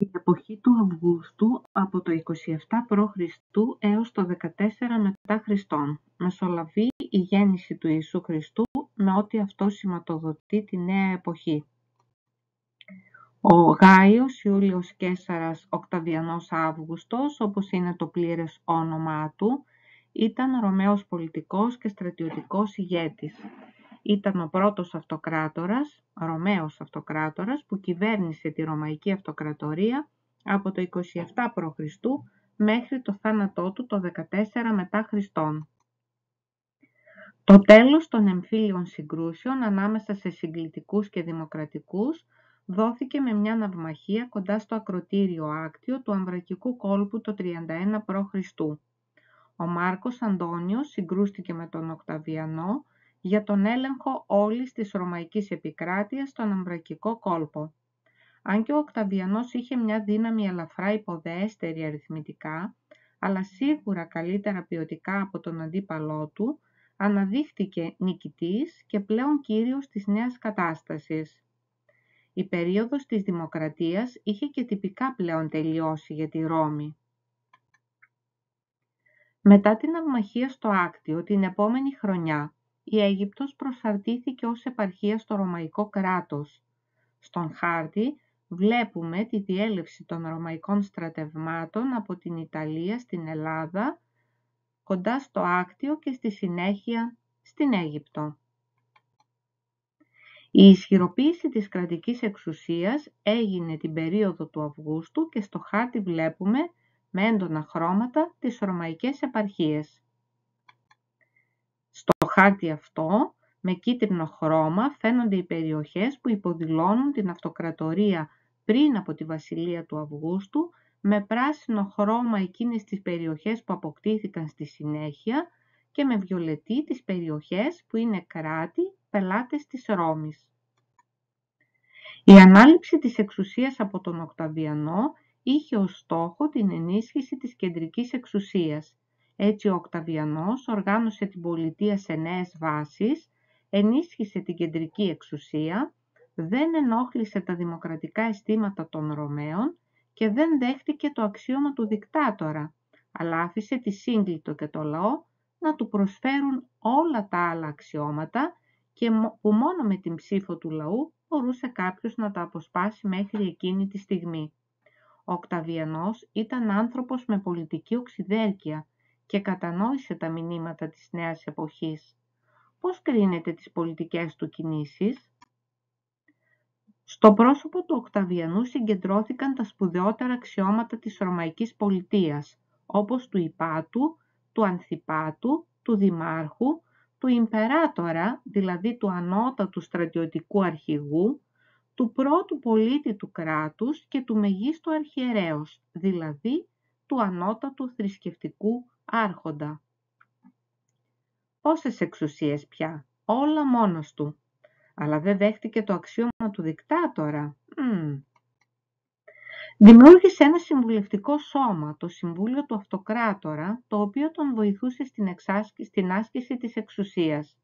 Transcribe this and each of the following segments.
Η εποχή του Αυγούστου από το 27 π.Χ. έως το 14 μετά Χριστόν μεσολαβεί η γέννηση του Ιησού Χριστού με ό,τι αυτό σηματοδοτεί τη νέα εποχή. Ο Γάιος Ιούλιος Καίσαρας Οκταβιανός Αύγουστος, όπως είναι το πλήρες όνομά του, ήταν Ρωμαίος πολιτικός και στρατιωτικός ηγέτης. Ήταν ο πρώτος αυτοκράτορας, Ρωμαίος αυτοκράτορας, που κυβέρνησε τη Ρωμαϊκή Αυτοκρατορία από το 27 π.Χ. μέχρι το θάνατό του το 14 μετά Χριστόν. Το τέλος των εμφύλιων συγκρούσεων ανάμεσα σε συγκλητικούς και δημοκρατικούς δόθηκε με μια ναυμαχία κοντά στο ακρωτήριο Άκτιο του Αμβρακικού κόλπου το 31 π.Χ. Ο Μάρκος Αντώνιος συγκρούστηκε με τον Οκταβιανό για τον έλεγχο όλης της Ρωμαϊκής επικράτειας στον Αμβρακικό κόλπο. Αν και ο Οκταβιανός είχε μια δύναμη ελαφρά υποδέστερη αριθμητικά, αλλά σίγουρα καλύτερα ποιοτικά από τον αντίπαλό του, αναδείχθηκε νικητής και πλέον κύριος της νέας κατάστασης. Η περίοδος της Δημοκρατίας είχε και τυπικά πλέον τελειώσει για τη Ρώμη. Μετά την ναυμαχία στο Άκτιο την επόμενη χρονιά, η Αίγυπτος προσαρτήθηκε ως επαρχία στο Ρωμαϊκό κράτος. Στον χάρτη βλέπουμε τη διέλευση των Ρωμαϊκών στρατευμάτων από την Ιταλία στην Ελλάδα, κοντά στο Άκτιο και στη συνέχεια στην Αίγυπτο. Η ισχυροποίηση της κρατικής εξουσίας έγινε την περίοδο του Αυγούστου και στο χάρτη βλέπουμε με έντονα χρώματα τις Ρωμαϊκές επαρχίες. Στο χάρτη αυτό, με κίτρινο χρώμα, φαίνονται οι περιοχές που υποδηλώνουν την αυτοκρατορία πριν από τη βασιλεία του Αυγούστου, με πράσινο χρώμα εκείνες τις περιοχές που αποκτήθηκαν στη συνέχεια και με βιολετή τις περιοχές που είναι κράτη, πελάτες της Ρώμης. Η ανάληψη της εξουσίας από τον Οκταβιανό είχε ως στόχο την ενίσχυση της κεντρικής εξουσίας. Έτσι ο Οκταβιανός οργάνωσε την πολιτεία σε νέες βάσεις, ενίσχυσε την κεντρική εξουσία, δεν ενόχλησε τα δημοκρατικά αισθήματα των Ρωμαίων και δεν δέχτηκε το αξίωμα του δικτάτορα, αλλά άφησε τη σύγκλιτο και το λαό να του προσφέρουν όλα τα άλλα αξιώματα και που μόνο με την ψήφο του λαού μπορούσε κάποιος να τα αποσπάσει μέχρι εκείνη τη στιγμή. Ο Οκταβιανός ήταν άνθρωπος με πολιτική οξυδέρκεια και κατανόησε τα μηνύματα της νέας εποχής. Πώς κρίνεται τις πολιτικές του κινήσεις? Στο πρόσωπο του Οκταβιανού συγκεντρώθηκαν τα σπουδαιότερα αξιώματα της Ρωμαϊκής πολιτείας, όπως του Υπάτου, του Ανθιπάτου, του Δημάρχου, του Ιμπεράτορα, δηλαδή του ανώτατου στρατιωτικού αρχηγού, του πρώτου πολίτη του κράτους και του μεγίστου αρχιερέως, δηλαδή του ανώτατου θρησκευτικού άρχοντα. Πόσες εξουσίες πια, όλα μόνος του. Αλλά δεν δέχτηκε το αξίωμα του δικτάτορα. Δημιούργησε ένα συμβουλευτικό σώμα, το Συμβούλιο του Αυτοκράτορα, το οποίο τον βοηθούσε στην άσκηση της εξουσίας.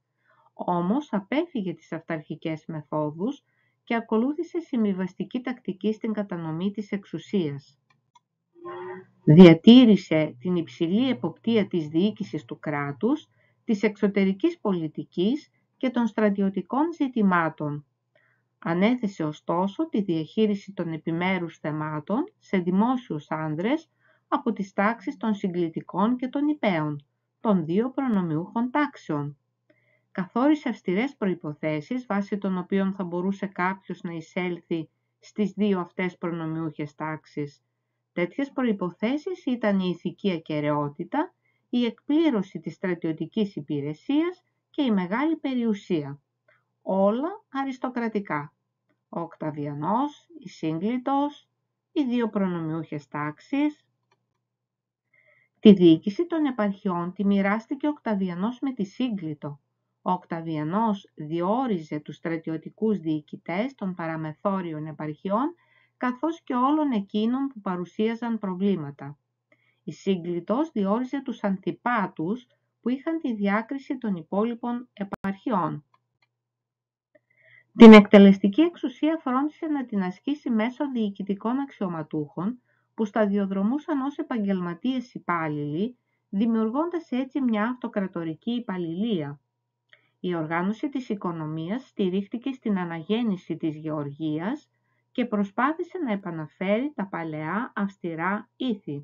Όμως απέφυγε τις αυταρχικές μεθόδους και ακολούθησε συμβιβαστική τακτική στην κατανομή της εξουσίας. Διατήρησε την υψηλή εποπτεία της διοίκησης του κράτους, της εξωτερικής πολιτικής και των στρατιωτικών ζητημάτων. Ανέθεσε ωστόσο τη διαχείριση των επιμέρους θεμάτων σε δημόσιους άνδρες από τις τάξεις των συγκλητικών και των υπαίων, των δύο προνομιούχων τάξεων. Καθόρισε αυστηρές προϋποθέσεις βάσει των οποίων θα μπορούσε κάποιος να εισέλθει στις δύο αυτές προνομιούχες τάξεις. Τέτοιες προϋποθέσεις ήταν η ηθική ακεραιότητα, η εκπλήρωση της στρατιωτικής υπηρεσίας και η μεγάλη περιουσία. Όλα αριστοκρατικά. Ο Οκταβιανός, η Σύγκλιτος, οι δύο προνομιούχες τάξεις. Τη διοίκηση των επαρχιών τη μοιράστηκε ο Οκταβιανός με τη Σύγκλιτο. Ο Οκταβιανός διόριζε τους στρατιωτικούς διοικητές των παραμεθόριων επαρχιών καθώς και όλων εκείνων που παρουσίαζαν προβλήματα. Η Σύγκλιτος διόριζε τους ανθιπάτους που είχαν τη διάκριση των υπόλοιπων επαρχιών. Την εκτελεστική εξουσία φρόντισε να την ασκήσει μέσω διοικητικών αξιωματούχων που σταδιοδρομούσαν ως επαγγελματίες υπάλληλοι, δημιουργώντας έτσι μια αυτοκρατορική υπαλληλία. Η οργάνωση της οικονομίας στηρίχτηκε στην αναγέννηση της γεωργίας και προσπάθησε να επαναφέρει τα παλαιά αυστηρά ήθη.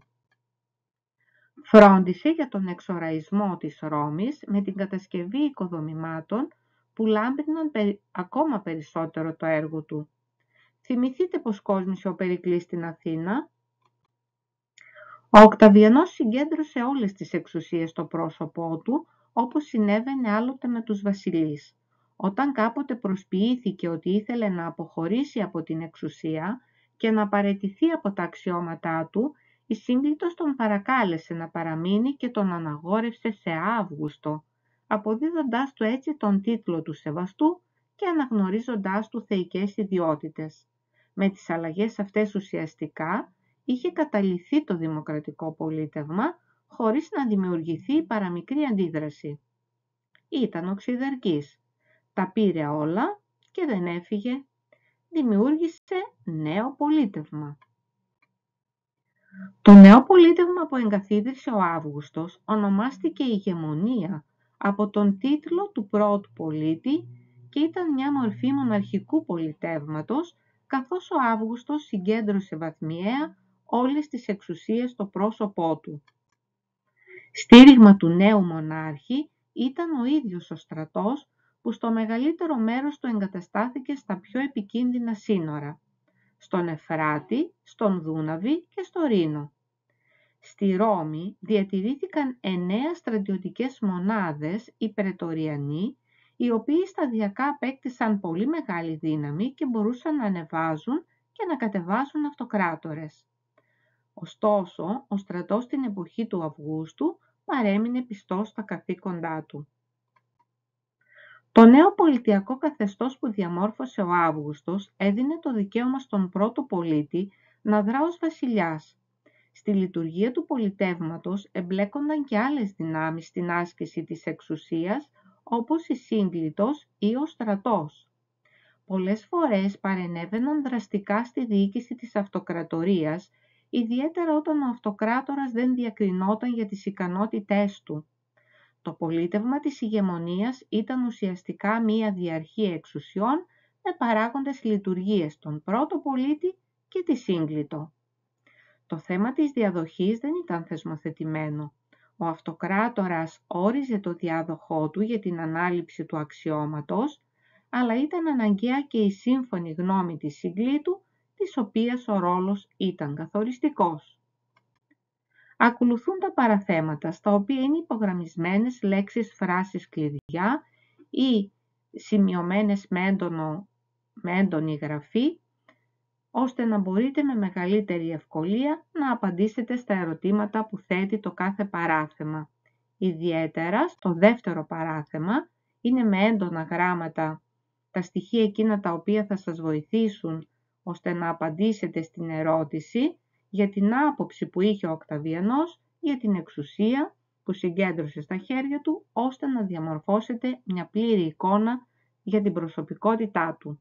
Φρόντισε για τον εξοραϊσμό της Ρώμης με την κατασκευή οικοδομημάτων που λάμπριναν ακόμα περισσότερο το έργο του. Θυμηθείτε πως κόσμησε ο Περικλής στην Αθήνα. Ο Οκταβιανός συγκέντρωσε όλες τις εξουσίες στο πρόσωπό του, όπως συνέβαινε άλλοτε με τους βασιλείς. Όταν κάποτε προσποιήθηκε ότι ήθελε να αποχωρήσει από την εξουσία και να παραιτηθεί από τα αξιώματά του, η Σύγκλιτος τον παρακάλεσε να παραμείνει και τον αναγόρευσε σε Αύγουστο, αποδίδοντάς του έτσι τον τίτλο του σεβαστού και αναγνωρίζοντάς του θεϊκές ιδιότητες. Με τις αλλαγές αυτές ουσιαστικά είχε καταλυθεί το δημοκρατικό πολίτευμα χωρίς να δημιουργηθεί η παραμικρή αντίδραση. Ήταν οξυδερκής. Τα πήρε όλα και δεν έφυγε. Δημιούργησε νέο πολίτευμα. Το νέο πολίτευμα που εγκαθίδρυσε ο Αύγουστος ονομάστηκε ηγεμονία από τον τίτλο του πρώτου πολίτη και ήταν μια μορφή μοναρχικού πολιτεύματος, καθώς ο Αύγουστος συγκέντρωσε βαθμιαία όλες τις εξουσίες στο πρόσωπό του. Στήριγμα του νέου μονάρχη ήταν ο ίδιος ο στρατός που στο μεγαλύτερο μέρος του εγκαταστάθηκε στα πιο επικίνδυνα σύνορα, στον Εφράτη, στον Δούναβη και στο Ρήνο. Στη Ρώμη διατηρήθηκαν 9 στρατιωτικές μονάδες, οι πρετοριανοί, οι οποίοι σταδιακά απέκτησαν πολύ μεγάλη δύναμη και μπορούσαν να ανεβάζουν και να κατεβάζουν αυτοκράτορες. Ωστόσο, ο στρατός στην εποχή του Αυγούστου παρέμεινε πιστός στα καθήκοντά του. Το νέο πολιτιακό καθεστώς που διαμόρφωσε ο Αύγουστος έδινε το δικαίωμα στον πρώτο πολίτη να δρά ως βασιλιάς. Στη λειτουργία του πολιτεύματος εμπλέκονταν και άλλες δυνάμεις στην άσκηση της εξουσίας, όπως η Σύγκλιτος ή ο στρατός. Πολλές φορές παρενέβαιναν δραστικά στη διοίκηση της αυτοκρατορίας, ιδιαίτερα όταν ο αυτοκράτορας δεν διακρινόταν για τις ικανότητές του. Το πολίτευμα της ηγεμονίας ήταν ουσιαστικά μία διαρχή εξουσιών με παράγοντες λειτουργίες τον πρώτο πολίτη και τη Σύγκλιτο. Το θέμα της διαδοχής δεν ήταν θεσμοθετημένο. Ο αυτοκράτορας όριζε το διάδοχό του για την ανάληψη του αξιώματος, αλλά ήταν αναγκαία και η σύμφωνη γνώμη της Συγκλήτου, της οποίας ο ρόλος ήταν καθοριστικός. Ακολουθούν τα παραθέματα, στα οποία είναι υπογραμμισμένες λέξεις, φράσεις κλειδιά ή σημειωμένες με έντονη γραφή, ώστε να μπορείτε με μεγαλύτερη ευκολία να απαντήσετε στα ερωτήματα που θέτει το κάθε παράθεμα. Ιδιαίτερα στο δεύτερο παράθεμα είναι με έντονα γράμματα τα στοιχεία εκείνα τα οποία θα σας βοηθήσουν ώστε να απαντήσετε στην ερώτηση για την άποψη που είχε ο Οκταβιανός για την εξουσία που συγκέντρωσε στα χέρια του, ώστε να διαμορφώσετε μια πλήρη εικόνα για την προσωπικότητά του.